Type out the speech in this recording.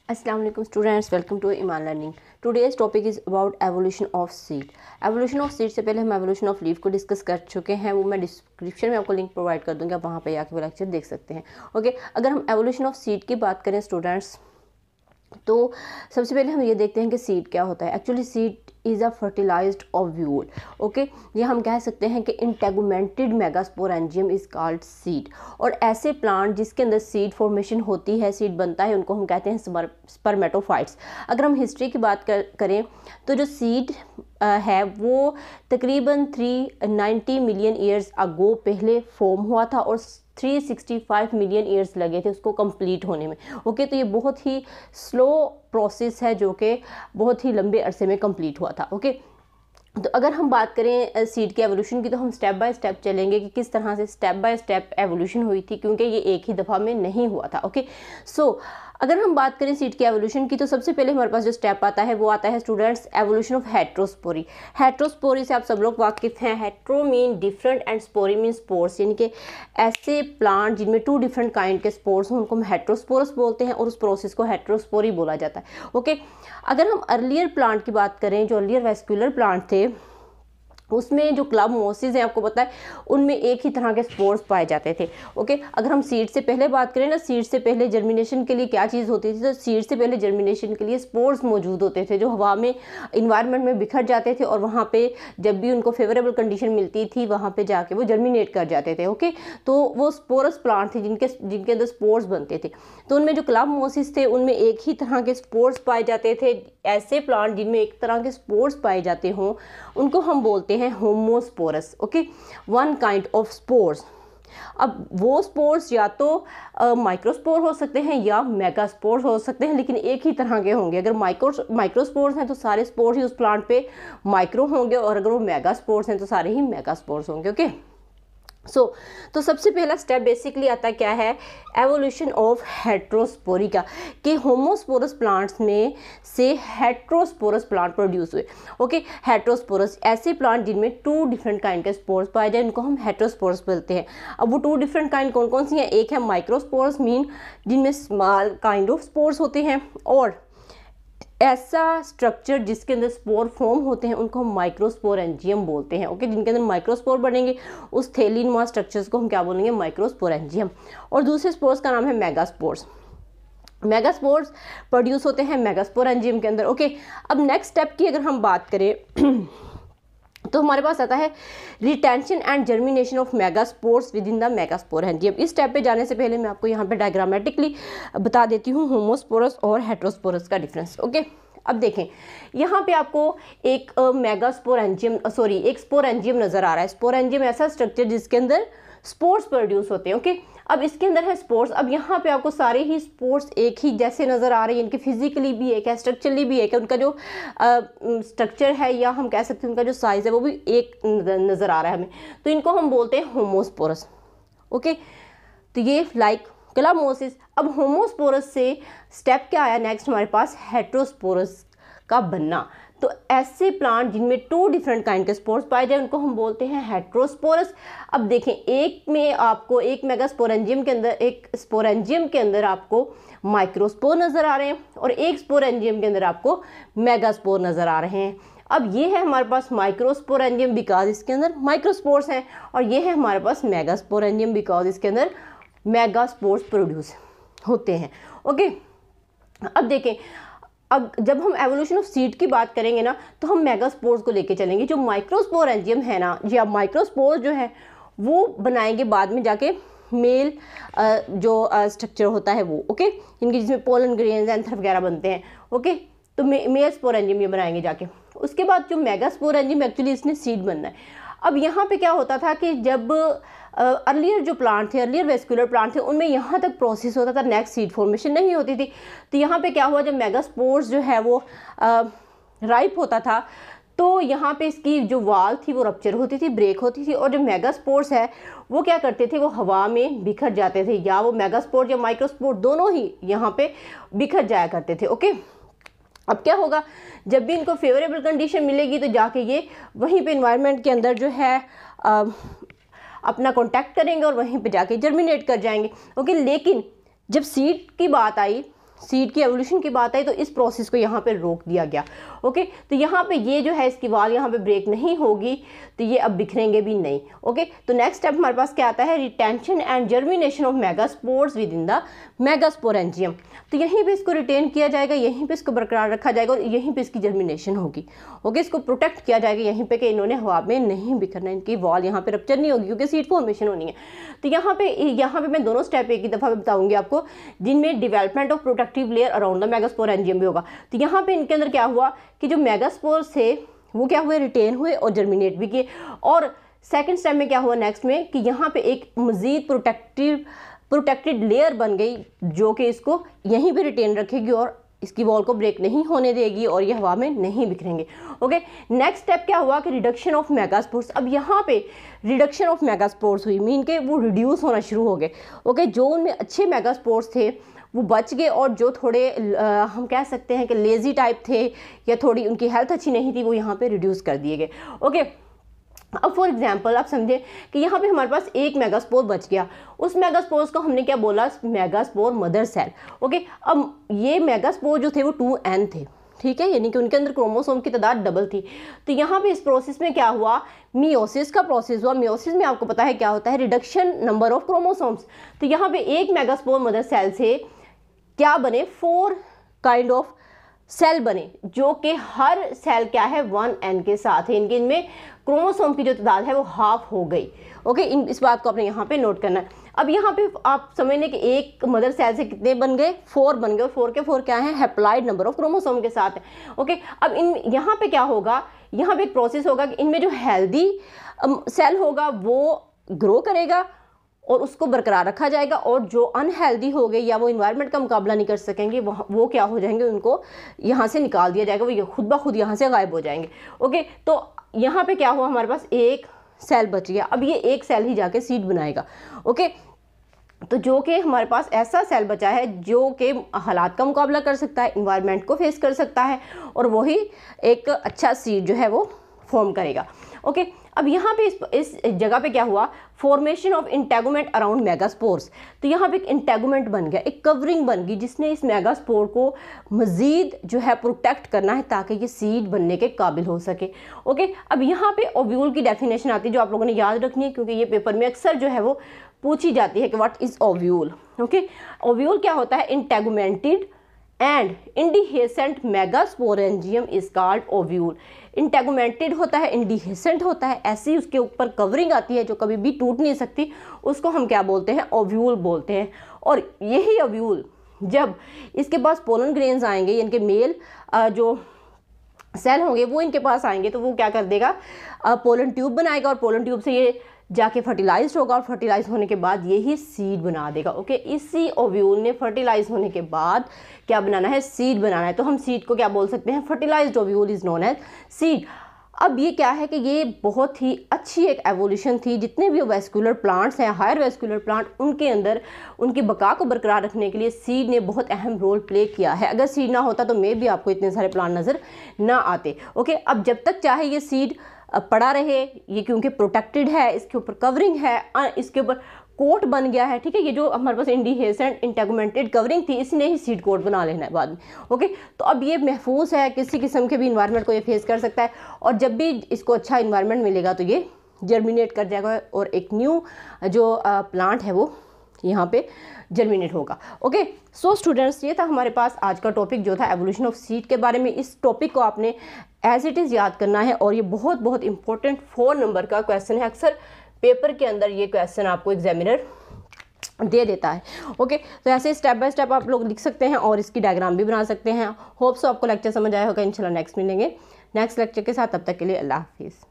Assalamu alaikum students, welcome to Iman Learning. Today's topic is about evolution of seed. Evolution of seed से पहले हम evolution of leaf को discuss कर चुके हैं, वो मैं डिस्क्रिप्शन में आपको लिंक प्रोवाइड कर दूंगी, आप वहाँ पे आके वो लेक्चर देख सकते हैं. ओके, अगर हम evolution of seed की बात करें स्टूडेंट्स, तो सबसे पहले हम ये देखते हैं कि सीड क्या होता है. Actually seed is a fertilised ovule. Okay, ये हम कह सकते हैं कि integumented megasporangium is called seed. और ऐसे प्लांट जिसके अंदर सीड फॉर्मेशन होती है, सीड बनता है, उनको हम कहते हैं स्पर्मेटोफाइट्स. अगर हम हिस्ट्री की बात करें तो जो सीड है वो तकरीबन 390 मिलियन ईयर्स अगो पहले फॉर्म हुआ था और 365 मिलियन ईयर्स लगे थे उसको कंप्लीट होने में. ओके, तो ये बहुत ही स्लो प्रोसेस है जो कि बहुत ही लंबे अरसे में कंप्लीट हुआ था. ओके, तो अगर हम बात करें सीड के एवोल्यूशन की तो हम स्टेप बाय स्टेप चलेंगे कि किस तरह से स्टेप बाय स्टेप एवोल्यूशन हुई थी, क्योंकि ये एक ही दफ़ा में नहीं हुआ था. ओके, सो अगर हम बात करें सीड के एवोल्यूशन की तो सबसे पहले हमारे पास जो स्टेप आता है वो आता है students evolution of heterospory. Heterospory से आप सब लोग वाकिफ हैं. Hetero mean different and spory mean spores, यानी कि ऐसे प्लांट जिनमें 2 डिफरेंट काइंड के स्पोर्स हों उनको हम हेट्रोस्पोरस बोलते हैं और उस प्रोसेस को हेट्रोस्पोरी बोला जाता है. ओके, अगर हम अर्लियर प्लांट की बात करें, जो अर्लियर वेस्कुलर प्लांट थे उसमें जो क्लब मोसिस हैं आपको पता है उनमें एक ही तरह के स्पोर्स पाए जाते थे. ओके, अगर हम सीड से पहले बात करें ना, सीड से पहले जर्मिनेशन के लिए क्या चीज़ होती थी, तो सीड से पहले जर्मिनेशन के लिए स्पोर्स मौजूद होते थे जो हवा में इन्वायरमेंट में बिखर जाते थे और वहाँ पे जब भी उनको फेवरेबल कंडीशन मिलती थी वहाँ पे जाके वो जर्मिनेट कर जाते थे. ओके, तो वो स्पोरस प्लांट थे जिनके अंदर स्पोर्स बनते थे. तो उनमें जो क्लब मोसिस थे उनमें एक ही तरह के स्पोर्स पाए जाते थे. ऐसे प्लांट जिनमें एक तरह के स्पोर्स पाए जाते हों उनको हम बोलते हैं homosporous. Okay, one kind of spores. अब वो स्पोर्स या तो माइक्रोस्पोर हो सकते हैं या मेगास्पोर्स हो सकते हैं, लेकिन एक ही तरह के होंगे. अगर माइक्रोस्पोर्स हैं तो सारे स्पोर्स ही उस प्लांट पे माइक्रो होंगे और अगर वो मेगास्पोर्स हैं तो सारे ही मेगास्पोर्स होंगे. ओके, तो सबसे पहला स्टेप बेसिकली आता क्या है, एवोल्यूशन ऑफ हेट्रोस्पोरी का, कि होमोस्पोरस प्लांट्स में से हेट्रोस्पोरस प्लांट प्रोड्यूस हुए. ओके, हेट्रोस्पोरस ऐसे प्लांट जिनमें 2 डिफरेंट काइंड के स्पोर्स पाए जाए उनको हम हेट्रोस्पोरस बोलते हैं. अब वो 2 डिफरेंट काइंड कौन कौन सी हैं, एक है माइक्रोस्पोरस मीन जिनमें स्मॉल काइंड ऑफ स्पोर्स होते हैं, और ऐसा स्ट्रक्चर जिसके अंदर स्पोर फॉर्म होते हैं उनको हम माइक्रोस्पोरेंजियम बोलते हैं. ओके, जिनके अंदर माइक्रोस्पोर बनेंगे उस थैलीनुमा स्ट्रक्चर्स को हम क्या बोलेंगे, माइक्रोस्पोरेंजियम. और दूसरे स्पोर्स का नाम है मेगास्पोर्स. मेगास्पोर्स प्रोड्यूस होते हैं मेगास्पोरेंजियम के अंदर. ओके, अब नेक्स्ट स्टेप की अगर हम बात करें तो हमारे पास आता है retention and germination of megaspores with in the megasporangium. इस स्टेप पे जाने से पहले मैं आपको यहाँ पे डायग्रामेटिकली बता देती हूँ होमोस्पोरस और हेट्रोस्पोरस का डिफरेंस. ओके, अब देखें यहाँ पे आपको एक एक स्पोरेंजियम नज़र आ रहा है. स्पोरेंजियम ऐसा स्ट्रक्चर जिसके अंदर स्पोर्स प्रोड्यूस होते हैं. ओके, अब इसके अंदर है स्पोर्स. अब यहाँ पे आपको सारे ही स्पोर्स एक ही जैसे नज़र आ रहे हैं, इनके फिजिकली भी एक है, स्ट्रक्चरली भी एक है, उनका जो स्ट्रक्चर है या हम कह सकते हैं उनका जो साइज़ है वो भी एक नज़र आ रहा है हमें, तो इनको हम बोलते हैं होमोस्पोरस. ओके, तो ये लाइक क्लबमोसिस. अब होमोस्पोरस से स्टेप क्या आया नेक्स्ट हमारे पास, हेट्रोस्पोरस का बनना. तो ऐसे प्लांट जिनमें 2 डिफरेंट काइंड के स्पोर्स पाए जाए उनको हम बोलते हैं हेट्रोस्पोरस. अब देखें, एक में आपको एक मेगास्पोरेंजियम के अंदर, एक स्पोरेंजियम के अंदर आपको माइक्रोस्पोर नज़र आ रहे हैं और एक स्पोरेंजियम के अंदर आपको मेगास्पोर नज़र आ रहे हैं. अब ये है हमारे पास माइक्रोस्पोरेंजियम बिकॉज इसके अंदर माइक्रोस्पोर्स हैं, और ये है हमारे पास मेगास्पोरेंजियम बिकॉज इसके अंदर मेगास्पोर्स प्रोड्यूस होते हैं. ओके, अब देखें, अब जब हम एवोल्यूशन ऑफ सीड की बात करेंगे ना तो हम मेगास्पोर्स को लेके चलेंगे. जो माइक्रोस्पोरेंजियम है ना, या माइक्रोस्पोर्स जो है वो बनाएंगे बाद में जाके मेल जो स्ट्रक्चर होता है वो. ओके, इनके जिसमें पोलन ग्रेन्स एंथर वगैरह बनते हैं. ओके, तो मेल स्पोरेंजियम ये बनाएंगे जाके. उसके बाद जो मेगास्पोरेंजियम एक्चुअली इसने सीड बनना है. अब यहाँ पे क्या होता था कि जब अर्लियर जो प्लांट थे, अर्लियर वेस्कुलर प्लांट थे, उनमें यहाँ तक प्रोसेस होता था, नेक्स्ट सीड फॉर्मेशन नहीं होती थी. तो यहाँ पे क्या हुआ, जब मेगास्पोर्स जो है वो राइप होता था तो यहाँ पे इसकी जो वाल थी वो रप्चर होती थी, ब्रेक होती थी, और जो मेगास्पोर्स है वो क्या करते थे, वो हवा में बिखर जाते थे, या वो मेगास्पोर या माइक्रोस्पोर दोनों ही यहाँ पे बिखर जाया करते थे. ओके, अब क्या होगा, जब भी इनको फेवरेबल कंडीशन मिलेगी तो जाके ये वहीं पे इन्वायरमेंट के अंदर जो है अपना कांटेक्ट करेंगे और वहीं पे जाके जर्मिनेट कर जाएंगे. ओके, लेकिन जब सीड की बात आई सीड की एवोल्यूशन की बात आई तो इस प्रोसेस को यहाँ पे रोक दिया गया। ओके, तो यहाँ पे ये जो है इसकी वाल यहाँ पे ब्रेक नहीं होगी, तो ये अब बिखरेंगे भी नहीं। ओके, तो नेक्स्ट स्टेप हमारे पास क्या आता है, retention and germination of megaspores with in the megasporangium. तो यहीं पे इसको रिटेन किया जाएगा, यहीं पे इसको बरकरार रखा जाएगा और यहीं पे इसकी जर्मिनेशन होगी। ओके, इसको प्रोटेक्ट किया जाएगा यहीं पे कि इन्होंने हवा में नहीं बिखरना, इनकी वॉल यहाँ पे रप्चर नहीं होगी क्योंकि सीड फॉर्मेशन होनी है। तो यहाँ पे मैं दोनों स्टेप एक ही दफ़ा बताऊंगी आपको, जिनमें development of protective layer around the megasporangium भी होगा। तो यहाँ पे इनके अंदर क्या हुआ कि जो मेगास्पोर्स थे वो क्या हुए, रिटेन हुए और जर्मिनेट भी किए। और सेकंड स्टेप में क्या हुआ नेक्स्ट में कि यहाँ पे एक मजीद प्रोटेक्टेड लेयर बन गई जो कि इसको यहीं पे रिटेन रखेगी और इसकी वॉल को ब्रेक नहीं होने देगी और ये हवा में नहीं बिखरेंगे। ओके, नेक्स्ट स्टेप क्या हुआ कि रिडक्शन ऑफ मेगास्पोर्स। अब यहाँ पे रिडक्शन ऑफ मेगास्पोर्स हुई, मीन के वो रिड्यूस होना शुरू हो गए। ओके, जो उनमें अच्छे मेगास्पोर्स थे वो बच गए और जो थोड़े हम कह सकते हैं कि लेज़ी टाइप थे या थोड़ी उनकी हेल्थ अच्छी नहीं थी वो यहाँ पे रिड्यूस कर दिए गए। ओके, अब फॉर एग्जांपल आप समझे कि यहाँ पे हमारे पास एक मेगास्पोर बच गया, उस मेगास्पोर्स को हमने क्या बोला, मेगास्पोर मदर सेल। ओके, अब ये मेगास्पोर जो थे वो 2n थे, ठीक है, यानी कि उनके अंदर क्रोमोसोम की तादाद डबल थी। तो यहाँ पे इस प्रोसेस में क्या हुआ, मियोसिस का प्रोसेस हुआ। मियोसिस में आपको पता है क्या होता है, रिडक्शन नंबर ऑफ क्रोमोसोम्स। तो यहाँ पे एक मेगास्पोर मदर सेल से क्या बने, 4 काइंड ऑफ सेल बने, जो कि हर सेल क्या है 1n के साथ है। इनमें क्रोमोसोम की जो तादाद है वो हाफ हो गई। ओके, इस बात को आपने यहाँ पे नोट करना है। अब यहाँ पे आप समझने कि एक मदर सेल से कितने बन गए, 4 बन गए और 4 के 4 क्या है, हैप्लॉइड नंबर ऑफ क्रोमोसोम के साथ है। ओके, अब यहाँ पे क्या होगा, यहाँ पे एक प्रोसेस होगा कि इनमें जो हेल्दी सेल होगा वो ग्रो करेगा और उसको बरकरार रखा जाएगा, और जो अनहेल्दी हो गए या वो इन्वायरमेंट का मुकाबला नहीं कर सकेंगे वो क्या हो जाएंगे, उनको यहाँ से निकाल दिया जाएगा, वो खुद ब खुद यहाँ से गायब हो जाएंगे। ओके, तो यहाँ पे क्या हुआ, हमारे पास एक सेल बच गया। अब ये एक सेल ही जाके सीड बनाएगा। ओके, तो जो कि हमारे पास ऐसा सेल बचा है जो कि हालात का मुकाबला कर सकता है, इन्वायरमेंट को फेस कर सकता है और वही एक अच्छा सीड जो है वो फॉर्म करेगा। ओके, अब यहाँ पे इस जगह पे क्या हुआ, formation of integument around megaspores. तो यहाँ पे एक इंटेगुमेंट बन गया, एक कवरिंग बन गई जिसने इस मेगास्पोर को मज़ीद जो है प्रोटेक्ट करना है ताकि ये सीड बनने के काबिल हो सके। ओके, अब यहाँ पे ओव्यूल की डेफिनेशन आती है जो आप लोगों ने याद रखनी है क्योंकि ये पेपर में अक्सर जो है वो पूछी जाती है कि what is ovule. Okay, ovule क्या होता है, integumented and indehiscent megasporangium is called ovule. Integumented होता है, इंडिहेसेंट होता है, ऐसी उसके ऊपर कवरिंग आती है जो कभी भी टूट नहीं सकती, उसको हम क्या बोलते हैं, ओव्यूल बोलते हैं। और यही ओव्यूल जब इसके पास पोलन ग्रेन्स आएंगे, इनके मेल जो सेल होंगे वो इनके पास आएंगे तो वो क्या कर देगा, पोलन ट्यूब बनाएगा और पोलन ट्यूब से ये जाके फर्टिलाइज होगा और फर्टिलाइज होने के बाद यही सीड बना देगा। ओके, इसी ओव्यूल ने फर्टिलाइज होने के बाद क्या बनाना है, सीड बनाना है। तो हम सीड को क्या बोल सकते हैं, fertilised ovule is known as seed. अब ये क्या है कि ये बहुत ही अच्छी एक एवोल्यूशन थी। जितने भी वेस्कुलर प्लांट्स हैं, हायर वेस्कुलर प्लांट, उनके अंदर उनकी बका को बरकरार रखने के लिए सीड ने बहुत अहम रोल प्ले किया है। अगर सीड ना होता तो मे भी आपको इतने सारे प्लांट नज़र ना आते। ओके, अब जब तक चाहे ये सीड पड़ा रहे, ये क्योंकि प्रोटेक्टेड है, इसके ऊपर कवरिंग है, इसके ऊपर कोट बन गया है, ठीक है, ये जो हमारे पास इंडिहेसेंट इंटेगुमेंटेड कवरिंग थी इसने ही सीड कोट बना लेना है बाद में। ओके, तो अब ये महफूज है, किसी किस्म के भी इन्वायरमेंट को ये फेस कर सकता है और जब भी इसको अच्छा इन्वायरमेंट मिलेगा तो ये जर्मिनेट कर जाएगा और एक न्यू जो प्लांट है वो यहाँ पे जर्मिनेट होगा। ओके, सो स्टूडेंट्स, ये था हमारे पास आज का टॉपिक जो था एवोल्यूशन ऑफ सीड के बारे में। इस टॉपिक को आपने एज इट इज़ याद करना है और ये बहुत बहुत इंपॉर्टेंट 4 नंबर का क्वेश्चन है। अक्सर पेपर के अंदर ये क्वेश्चन आपको एग्जामिनर दे देता है। ओके, तो ऐसे स्टेप बाय स्टेप आप लोग लिख सकते हैं और इसकी डायग्राम भी बना सकते हैं। होप सो आपको लेक्चर समझ आया होगा। इंशाल्लाह नेक्स्ट मिलेंगे नेक्स्ट लेक्चर के साथ, तब तक के लिए अल्लाह हाफिज़।